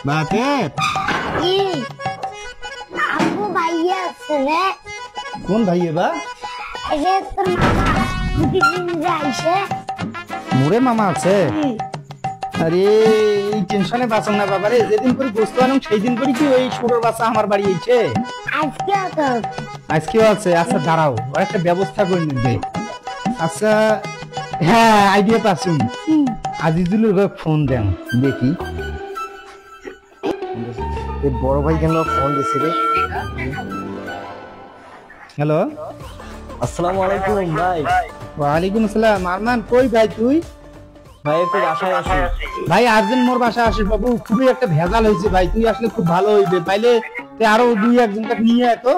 Bucket কি আপু ভাইয়া আছে রে? কোন ভাইয়ে বা? এই যে তোর মামা দুদিন যাইছে। মোরে মামা আছে? আরে এই টেনশনে বাঁচন না বাবারে, যেদিন করে গোস্ত আনুন সেই দিন করে কি ওই ছোটর বাচ্চা আমার বাড়ি আইছে? আজকেও তো আজকেও আছে? আচ্ছা দাঁড়াও, ওর একটা ব্যবস্থা করে নিবে। আচ্ছা হ্যাঁ, আইডিয়া পাচ্ছুন। আজিজুলের ঘরে ফোন দেন দেখি। এই বড় ভাই কেন ফোন দিছে রে? হ্যালো, আসসালামু আলাইকুম ভাই। ওয়ালাইকুম আসসালাম। আরমান কই ভাই তুই? ভাই একটু বাসায় আসি। ভাই আর্জেন্ট মোর বাসা আসিস বাবু, খুবই একটা ভেজাল হয়েছে ভাই, তুই আসলে খুব ভালো হইবে। পাইলে আরো দুই একজনকে নিয়ে আয় তো।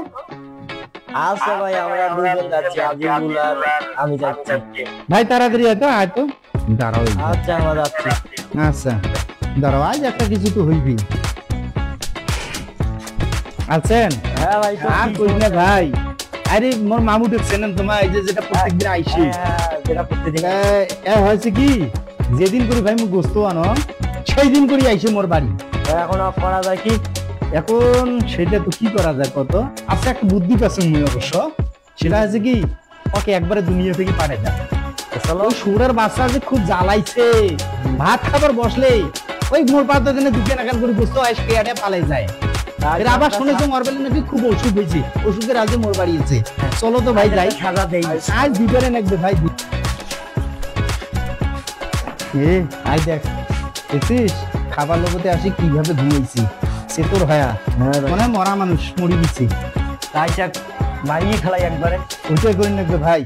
আচ্ছা ভাই, আমরা দুজন যাচ্ছি, আজিজুল আর আমি যাচ্ছি। ভাই তাড়াতাড়ি আয় তো, আয় তো। দাঁড়াও আচ্ছা আমরা যাচ্ছি। আচ্ছা দাঁড়াও, আজ একটা কিছু তো হইবি। আছেন? হ্যাঁ ভাই। আর কই না ভাই, আরে মোর মামু দেখছেন তোমার, এই যে যেটা প্রত্যেকদিন আইসি, যেটা প্রত্যেকদিন হয়েছে কি যেদিন করি ভাই মু গোস্ত আনো সেই দিন করি আইসে মোর বাড়ি। এখন করা যায় কি? এখন সেটা তো কি করা যায় কত? আচ্ছা একটা বুদ্ধি পাচ্ছি মুই অবশ্য, সেটা আছে কি ওকে একবারে দুনিয়া থেকে পাঠিয়ে দেয়। ওই সুরের বাচ্চা যে খুব জ্বালাইছে, ভাত খাবার বসলে ওই মোর পাত দিনে দুকে নাকাল করে গোস্ত আইস পেয়ারে পালাই যায়। এর আবার শুনেছি মরবেলে নাকি খুব অসুখ হয়েছে, অসুখের আগে মোর বাড়ি আছে। চলো তো ভাই যাই, সাজা দেই আজ দুপুরে নাকবে ভাই। এ আই দেখ দেখছিস খাবার লোকতে আসি কিভাবে ঘুমাইছি, সে তোর হয়া মনে মরা মানুষ মরি দিচ্ছে। তাই যাক মারিয়ে খেলাই একবারে। ওইটাই করি নাকবে ভাই।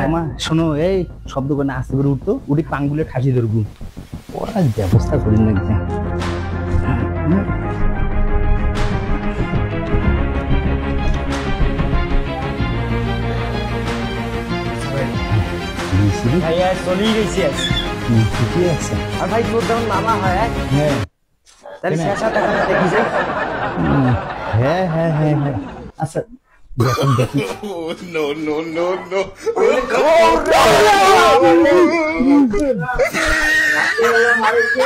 আমা শোনো, এই শব্দ করে আসতে করে উঠতো, উঠি পাঙ্গুলে খাসি ধরবো, ওরা ব্যবস্থা করি নাকবে। ভাইয়া চলেই গেছি। ঠিকই আছে। আর ভাই তোর যেমন মামা হয়, হ্যাঁ তাহলে শেষা টাকা দেখি যাই। হ্যাঁ হ্যাঁ হ্যাঁ হ্যাঁ আচ্ছা দেখি। No, no, no, no. মারিকে